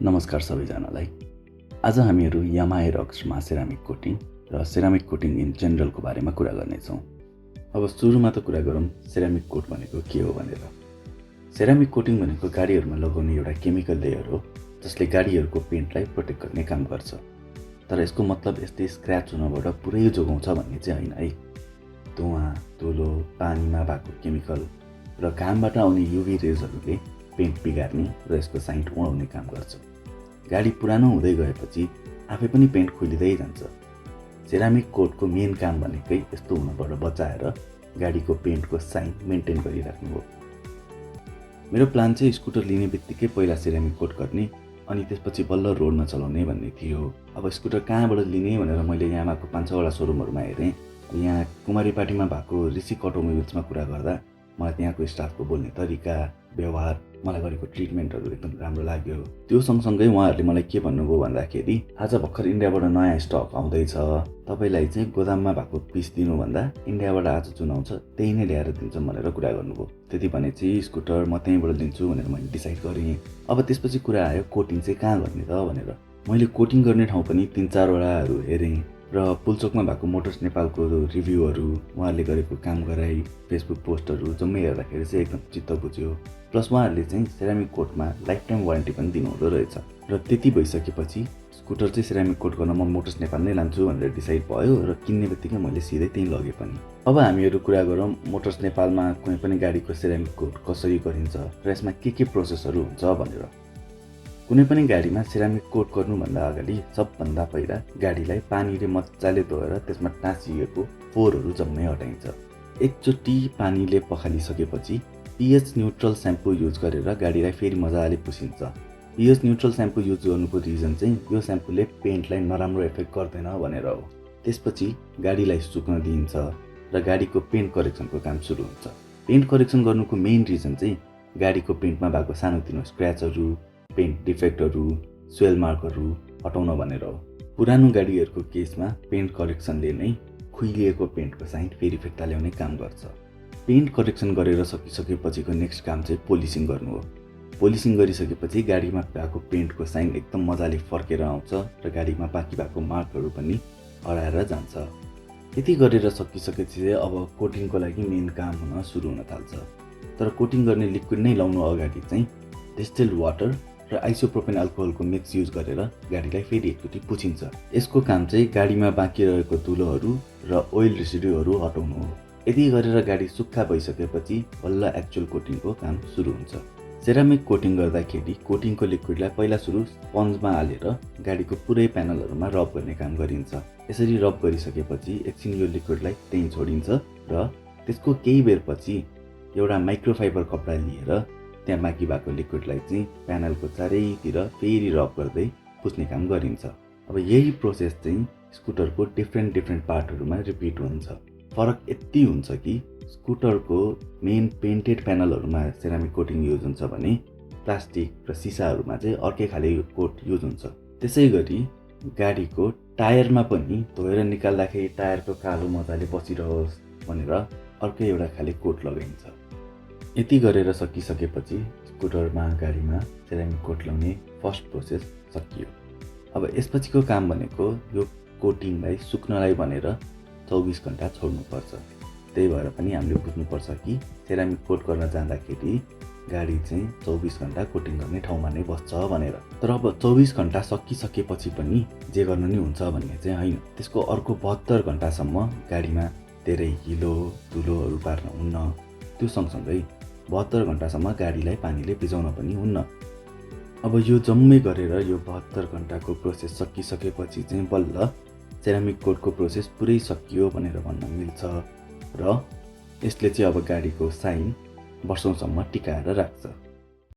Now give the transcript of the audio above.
नमस्कार सबैजनालाई। आज हामीहरू यामाहा एरोक्समा सेरामिक कोटिङ र सेरामिक कोटिङ इन जेनरलको बारेमा कुरा गर्नेछौँ। अब सुरुमा त कुरा गरौँ सेरामिक कोट भनेको के हो भनेर। सेरामिक कोटिङ भनेको गाडीहरूमा लगाउने एउटा केमिकल लेयर हो जसले गाडीहरूको पेन्टलाई प्रोटेक्ट गर्ने काम गर्छ। तर यसको मतलब यस्तै स्क्रैच हुनबाट पुरै जोगाउँछ भन्ने चाहिँ होइन है। धुवाँ, धुलो, पानीमा भएको केमिकल र घामबाट आउने युभी रेजहरूले पेन्ट बिगार्ने र यसको साइड उडाउने काम गर्छ। गाडी पुरानो हुँदै गएपछि आफै पनि पेन्ट खुलिँदै जान्छ। सेरामिक कोटको मेन काम भनेकै यस्तो हुनबाट बचाएर गाडीको पेन्टको साइन मेन्टेन गरिराख्नु हो। मेरो प्लान चाहिँ स्कुटर लिने बित्तिकै पहिला सेरामिक कोट गर्ने अनि त्यसपछि बल्ल रोडमा चलाउने भन्ने थियो। अब स्कुटर कहाँबाट लिने भनेर मैले यामाहाको 5-6 वटा सोरुमहरूमा हेरेँ। यहाँ कुमारीपाटीमा भएको रिसिक अटोमोबिल्समा कुरा गर्दा मलाई त्यहाँको स्टाफको बोल्ने तरिका, व्यवहार, मलाई गरेको ट्रिटमेन्टहरू एकदम राम्रो लाग्यो। त्यो सँगसँगै उहाँहरूले मलाई के भन्नुभयो भन्दाखेरि आज भर्खर इन्डियाबाट नयाँ स्टक आउँदैछ, तपाईँलाई चाहिँ गोदाममा भएको पिस दिनुभन्दा इन्डियाबाट आज जुन आउँछ त्यही नै ल्याएर दिन्छौँ भनेर कुरा गर्नुभयो। त्यति भने चाहिँ स्कुटर म त्यहीँबाट लिन्छु भनेर मैले डिसाइड गरेँ। अब त्यसपछि कुरा आयो कोटिङ चाहिँ कहाँ गर्ने त भनेर। मैले कोटिङ गर्ने ठाउँ पनि 3-4 वटाहरू हेरेँ र पुल्चोकमा भएको मोटर्सनेपालको रिभ्यूहरू, उहाँहरूले गरेको काम गराई, फेसबुक पोस्टहरू जम्मै हेर्दाखेरि चाहिँ एकदम चित्त बुझ्यो। प्लस उहाँहरूले चाहिँ सेरामिक कोटमा लाइफ टाइम वारेन्टी पनि दिनुहुँदो रहेछ। र त्यति भइसकेपछि स्कुटर चाहिँ सेरामिक कोट गर्न म मोटर्सनेपाल नै लान्छु भनेर डिसाइड भयो र किन्ने बित्तिकै मैले सिधै त्यहीँ लगेँ पनि। अब हामीहरू कुरा गरौँ मोटर्सनेपालमा कुनै पनि गाडीको सेरामिक कोट कसरी गरिन्छ र यसमा के प्रोसेसहरू हुन्छ भनेर। कुनै पनि गाडीमा सेरामिक कोट गर्नुभन्दा अगाडि सबभन्दा पहिला गाडीलाई पानीले मजाले धोएर त्यसमा टाँसिएको फोहोरहरू जम्मै हटाइन्छ। एकचोटि पानीले पखालिसकेपछि पीएच न्यूट्रल स्याम्पू युज गरेर गाडीलाई फेरि मजाले पुसिन्छ। पीएच न्यूट्रल स्याम्पू युज गर्नुको रिजन चाहिँ यो स्याम्पूले पेन्टलाई नराम्रो इफेक्ट गर्दैन भनेर हो। त्यसपछि गाडीलाई सुक्न दिइन्छ र गाडीको पेन्ट करेक्सनको काम सुरु हुन्छ। पेन्ट करेक्सन गर्नुको मेन रिजन चाहिँ गाडीको पेन्टमा भएको सानोतिनो स्क्रैचहरू, पेन्ट डिफेक्टहरू, स्वेल मार्कहरू हटाउन भनेर हो। पुरानो गाडीहरूको केसमा पेन्ट करेक्सनले नै खुइलिएको पेन्टको साइन फेरि फिर्ता ल्याउने काम गर्छ। पेन्ट करेक्सन गरेर सकिसकेपछिको नेक्स्ट काम चाहिँ पोलिसिङ गर्नु हो। पोलिसिङ गरिसकेपछि गाडीमा भएको पेन्टको साइन एकदम मजाले फर्केर आउँछ र गाडीमा बाँकी भएको मार्कहरू पनि हराएर जान्छ। यति गरेर सकिसकेपछि चाहिँ अब कोटिङको लागि मेन काम हुन सुरु हुन थाल्छ। तर कोटिङ गर्ने लिक्विड नै लाउनु अगाडि चाहिँ डिस्टिल्ड वाटर र आइसोप्रोपेन अल्कोहलको मिक्स युज गरेर गाडीलाई फेरि एकचोटि पुछिन्छ। यसको काम चाहिँ गाडीमा बाँकी रहेको धुलोहरू र ओइल रेसिड्यूहरू हटाउनु हो। यदि गरेर गाडी सुक्खा भइसकेपछि बल्ल एक्चुअल कोटिङको काम सुरु हुन्छ। सेरामिक कोटिङ गर्दाखेरि कोटिङको लिक्विडलाई पहिला सुरु स्पन्जमा हालेर गाडीको पुरै प्यानलहरूमा रब गर्ने काम गरिन्छ। यसरी रब गरिसकेपछि एकछिन यो लिक्विडलाई त्यहीँ छोडिन्छ र त्यसको केही बेरपछि एउटा माइक्रोफाइबर कपडा लिएर त्यहाँ बाँकी भएको लिक्विडलाई चाहिँ प्यानलको चारैतिर फेरि रब गर्दै पुस्ने काम गरिन्छ। अब यही प्रोसेस चाहिँ स्कुटरको डिफ्रेन्ट पार्टहरूमा रिपिट हुन्छ। फरक यति हुन्छ कि स्कुटरको मेन पेन्टेड प्यानलहरूमा सेरामिक कोटिङ युज हुन्छ भने प्लास्टिक र सिसाहरूमा चाहिँ अर्कै खाले कोट युज हुन्छ। त्यसै गरी गाडीको टायरमा पनि धोएर निकाल्दाखेरि टायरको कालो मजाले बसिरहोस् भनेर अर्कै एउटा खाले कोट लगाइन्छ। यति गरेर सकिसकेपछि स्कुटरमा गाडीमा सेरामिक कोट लगाउने फर्स्ट प्रोसेस सकियो। अब यसपछिको काम भनेको यो कोटिङलाई सुक्नलाई भनेर 24 घन्टा छोड्नुपर्छ। त्यही भएर पनि हामीले बुझ्नुपर्छ कि सेरामिक कोट गर्न जाँदाखेरि गाडी चाहिँ 24 घन्टा कोटिङ गर्ने ठाउँमा नै बस्छ भनेर। तर अब 24 घन्टा सकिसकेपछि पनि जे गर्नु नि हुन्छ भन्ने चाहिँ होइन। त्यसको अर्को 72 घन्टासम्म गाडीमा धेरै हिलो धुलोहरू पार्न हुन्न। त्यो सँगसँगै 72 घन्टासम्म गाडीलाई पानीले भिजाउन पनि हुन्न। अब यो जम्मै गरेर यो 72 घन्टाको प्रोसेस सकिसकेपछि चाहिँ बल्ल सेरामिक कोटको प्रोसेस पुरै सकियो भनेर भन्न मिल्छ र यसले चाहिँ अब गाडीको साइन वर्षौँसम्म टिकाएर राख्छ।